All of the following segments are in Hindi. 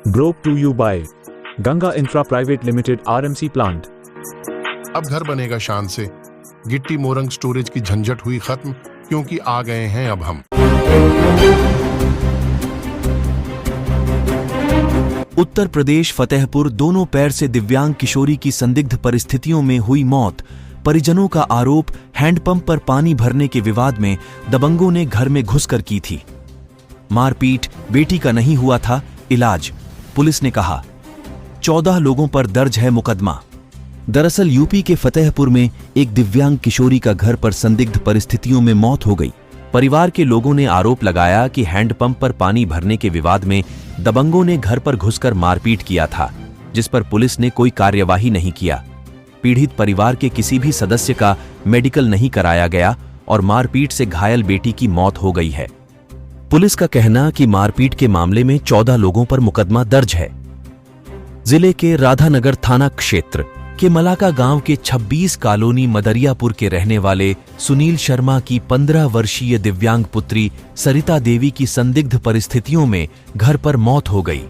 Brought to you by Ganga Infra Private Limited RMC Plant। अब घर बनेगा शान से, गिट्टी मोरंग स्टोरेज की झंझट हुई खत्म, क्योंकि आ गए हैं अब हम। उत्तर प्रदेश फतेहपुर दोनों पैर से दिव्यांग किशोरी की संदिग्ध परिस्थितियों में हुई मौत। परिजनों का आरोप, हैंडपंप पर पानी भरने के विवाद में दबंगों ने घर में घुसकर की थी मारपीट। बेटी का नहीं हुआ था इलाज, पुलिस ने कहा। 14 लोगों पर दर्ज है मुकदमा। दरअसल यूपी के फतेहपुर में एक दिव्यांग किशोरी का घर पर संदिग्ध परिस्थितियों में मौत हो गई। परिवार के लोगों ने आरोप लगाया कि हैंडपंप पर पानी भरने के विवाद में दबंगों ने घर पर घुसकर मारपीट किया था, जिस पर पुलिस ने कोई कार्यवाही नहीं किया। पीड़ित परिवार के किसी भी सदस्य का मेडिकल नहीं कराया गया और मारपीट से घायल बेटी की मौत हो गई है। पुलिस का कहना कि मारपीट के मामले में 14 लोगों पर मुकदमा दर्ज है। जिले के राधानगर थाना क्षेत्र के मलाका गांव के 26 कॉलोनी मदरियापुर के रहने वाले सुनील शर्मा की 15 वर्षीय दिव्यांग पुत्री सरिता देवी की संदिग्ध परिस्थितियों में घर पर मौत हो गई।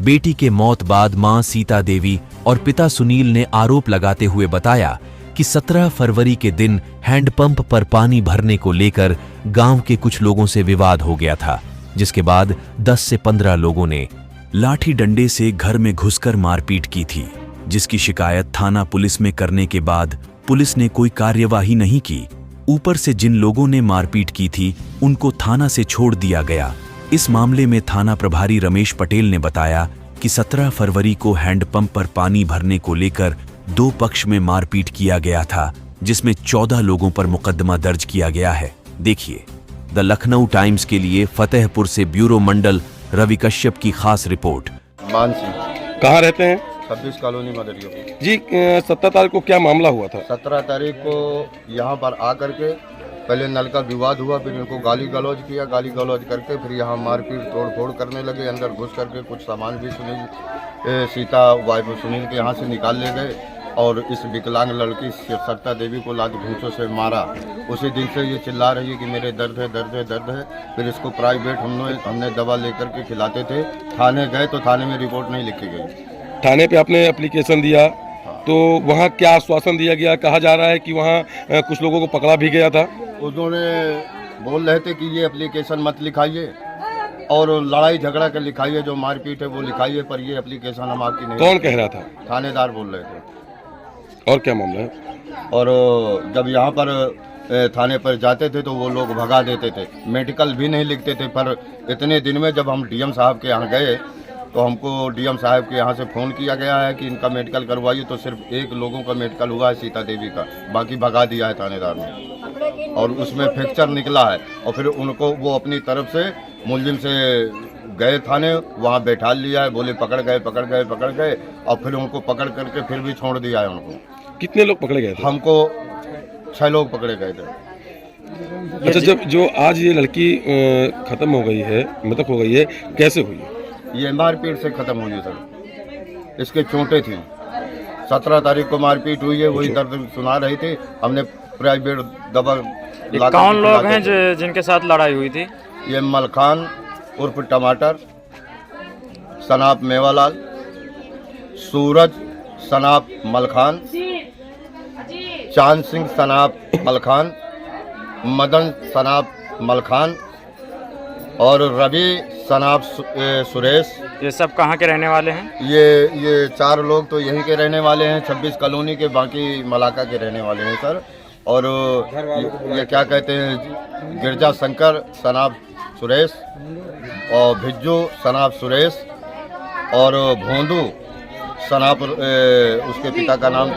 बेटी के मौत बाद मां सीता देवी और पिता सुनील ने आरोप लगाते हुए बताया कि 17 फरवरी के दिन हैंडपंप पर पानी भरने को लेकर गांव के कुछ लोगों से विवाद हो गया था, जिसके बाद 10 से 15 लोगों ने लाठी डंडे से घर में घुसकर मारपीट की थी, जिसकी शिकायत थाना पुलिस में करने के बाद पुलिस ने कोई कार्यवाही नहीं की। ऊपर से जिन लोगों ने मारपीट की थी उनको थाना से छोड़ दिया गया। इस मामले में थाना प्रभारी रमेश पटेल ने बताया कि 17 फरवरी को हैंडपंप पर पानी भरने को लेकर 2 पक्ष में मारपीट किया गया था, जिसमें 14 लोगों पर मुकदमा दर्ज किया गया है। देखिए द लखनऊ टाइम्स के लिए फतेहपुर से ब्यूरो मंडल रवि कश्यप की खास रिपोर्ट। मान सिंह। कहाँ रहते हैं? 26 कॉलोनी मदरियापुर जी। 17 तारीख को क्या मामला हुआ था? 17 तारीख को यहाँ पर आकर के पहले नल का विवाद हुआ, फिर इनको गाली गलौज किया, गाली गलौज करके फिर यहाँ मारपीट तोड़ फोड़ करने लगे। अंदर घुस करके कुछ सामान भी सीता वाइफ सुनील के यहाँ से निकाल ले गए और इस विकलांग लड़की सरिता देवी को लात घूंसों से मारा। उसी दिन से ये चिल्ला रही है कि मेरे दर्द है, दर्द है, दर्द है। फिर इसको प्राइवेट हमने दवा लेकर के खिलाते थे। थाने गए तो थाने में रिपोर्ट नहीं लिखी गई। थाने पे आपने एप्लीकेशन दिया तो वहाँ क्या आश्वासन दिया गया? कहा जा रहा है कि वहाँ कुछ लोगों को पकड़ा भी गया था। उन्होंने बोल रहे थे कि ये एप्लीकेशन मत लिखाइए और लड़ाई झगड़ा कर लिखाइए, जो मारपीट है वो लिखाइए, पर ये एप्लीकेशन हम आपकी नहीं। कौन कह रहा था? थानेदार बोल रहे थे। और क्या मामला है? और जब यहाँ पर थाने पर जाते थे तो वो लोग भगा देते थे, मेडिकल भी नहीं लिखते थे। पर इतने दिन में जब हम डीएम साहब के यहाँ गए तो हमको डीएम साहब के यहाँ से फ़ोन किया गया है कि इनका मेडिकल करवाइए, तो सिर्फ 1 लोगों का मेडिकल हुआ है, सीता देवी का, बाकी भगा दिया है थानेदार ने। और उसमें फ्रैक्चर निकला है और फिर उनको वो अपनी तरफ से मुलजिम से गए थाने, वहाँ बैठा लिया है, बोले पकड़ गए और फिर उनको पकड़ करके फिर भी छोड़ दिया है उनको। कितने लोग पकड़े गए थे? हमको 6 लोग पकड़े गए थे। अच्छा, जब जो आज ये लड़की खत्म हो गई है, मृतक हो गई है, कैसे हुई? ये मारपीट से खत्म हुई सर। इसके चोटें थी। 17 तारीख को मारपीट हुई है, वही दर्द सुना रही थी। हमने प्राइवेट दवा। कौन लोग हैं जिनके साथ लड़ाई हुई थी? ये मलखान उर्फ टमाटर, सनाप मेवालाल, सूरज सनाप मलखान, चांद सिंह सनाप मलखान, मदन सनाप मलखान और रवि सनाप सुरेश। ये सब कहाँ के रहने वाले हैं? ये 4 लोग तो यहीं के रहने वाले हैं, 26 कॉलोनी के, बाकी मलाका के रहने वाले हैं सर। और ये क्या कहते हैं, गिरजा शंकर सनाप सुरेश और भिज्जू सनाप सुरेश और भोंदू सनाप उसके पिता का नाम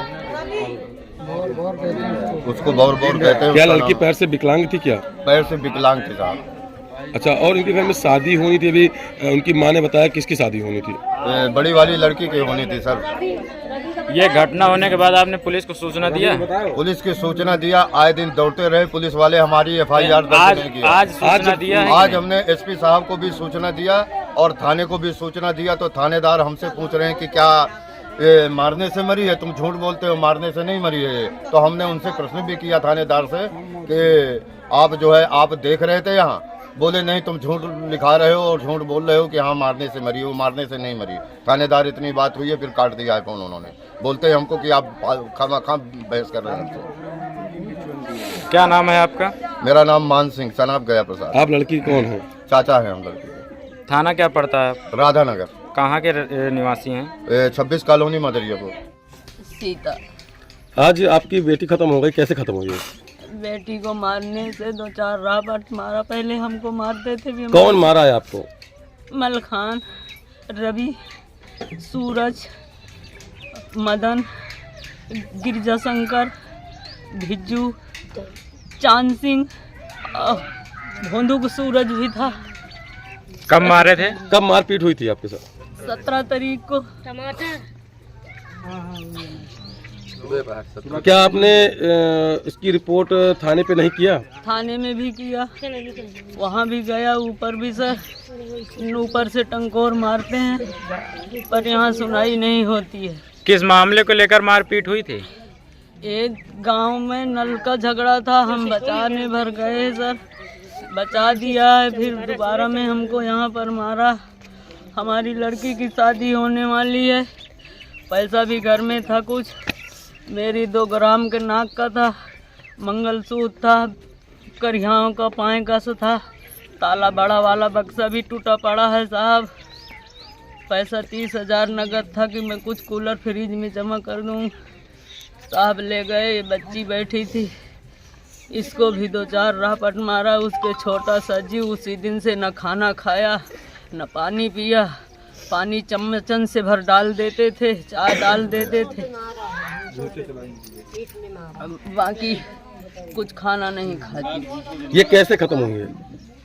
उसको बौर कहते हैं। क्या लड़की पैर से विकलांग थी? क्या पैर से विकलांग थी साहब। अच्छा, और इनके घर में शादी होनी थी अभी? उनकी माँ ने बताया किसकी शादी होनी थी? बड़ी वाली लड़की की होनी थी सर। ये घटना होने के बाद आपने पुलिस को सूचना दिया? पुलिस की सूचना दिया, आए दिन दौड़ते रहे पुलिस वाले, हमारी FIR दर्ज नहीं किया। आज सूचना दिया है? आज हमने SP साहब को भी सूचना दिया और थाने को भी सूचना दिया। तो थानेदार हमसे पूछ रहे हैं कि क्या ये मारने से मरी है? तुम झूठ बोलते हो, मारने से नहीं मरी है। तो हमने उनसे प्रश्न भी किया थानेदार से कि आप जो है आप देख रहे थे यहाँ बोले नहीं तुम झूठ लिखा रहे हो और झूठ बोल रहे हो कि हाँ मारने से मरी हो, मारने से नहीं मरी। थानेदार इतनी बात हुई है फिर काट दिया है फोन उन्होंने। बोलते हैं हमको कि आप खामा बहस कर रहे हैं हमसे। क्या नाम है आपका? मेरा नाम मान सिंह सनाब गया प्रसाद। आप लड़की कौन है? चाचा है हम लड़की के। थाना क्या पड़ता है? राधा नगर। कहाँ के निवासी हैं? 26 कॉलोनी मदरियापुर। सीता। आज आपकी बेटी खत्म हो गई, कैसे खत्म हुई? बेटी को मारने से 2-4 राबट मारा। पहले हमको मारते थे भी। कौन मारा है आपको? मलखान, रवि, सूरज, मदन, गिरजा शंकर, भिज्जू, चांद सिंह, भोंदू सूरज भी था। कब मारे थे? कब मारपीट हुई थी आपके साथ? 17 तारीख को। क्या आपने इसकी रिपोर्ट थाने पे नहीं किया? थाने में भी किया, वहाँ भी गया, ऊपर भी सर ऊपर से टंकोर मारते हैं पर यहाँ सुनाई नहीं होती है। किस मामले को लेकर मारपीट हुई थी? एक गांव में नल का झगड़ा था, हम बचाने भर गए सर, बचा दिया है, फिर दोबारा में हमको यहाँ पर मारा। हमारी लड़की की शादी होने वाली है, पैसा भी घर में था कुछ, मेरी 2 ग्राम के नाक का था, मंगलसूत्र था, करियाओं का पाए का सा था, ताला बड़ा वाला बक्सा भी टूटा पड़ा है साहब। पैसा 30,000 नगद था कि मैं कुछ कूलर फ्रिज में जमा कर दूँ। साहब ले गए, ये बच्ची बैठी थी, इसको भी 2-4 रापट मारा। उसके छोटा सा जीव उसी दिन से न खाना खाया न पानी पिया। पानी चम्मचन से भर डाल देते थे, चाय डाल देते थे, बाकी कुछ खाना नहीं खाती। ये कैसे खत्म हुई है?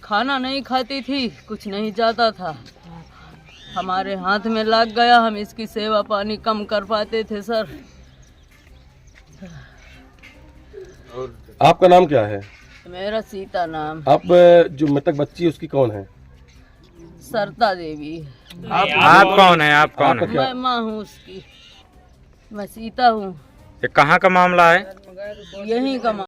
खाना नहीं खाती थी, कुछ नहीं जाता था, हमारे हाथ में लग गया, हम इसकी सेवा पानी कम कर पाते थे सर। आपका नाम क्या है? मेरा सीता नाम। आप जो मृतक बच्ची है उसकी कौन है? सरता देवी। आप कौन है? आप कौन है? मैं माँ हूँ उसकी, मैं सीता हूँ। ये कहाँ का मामला है? यहीं का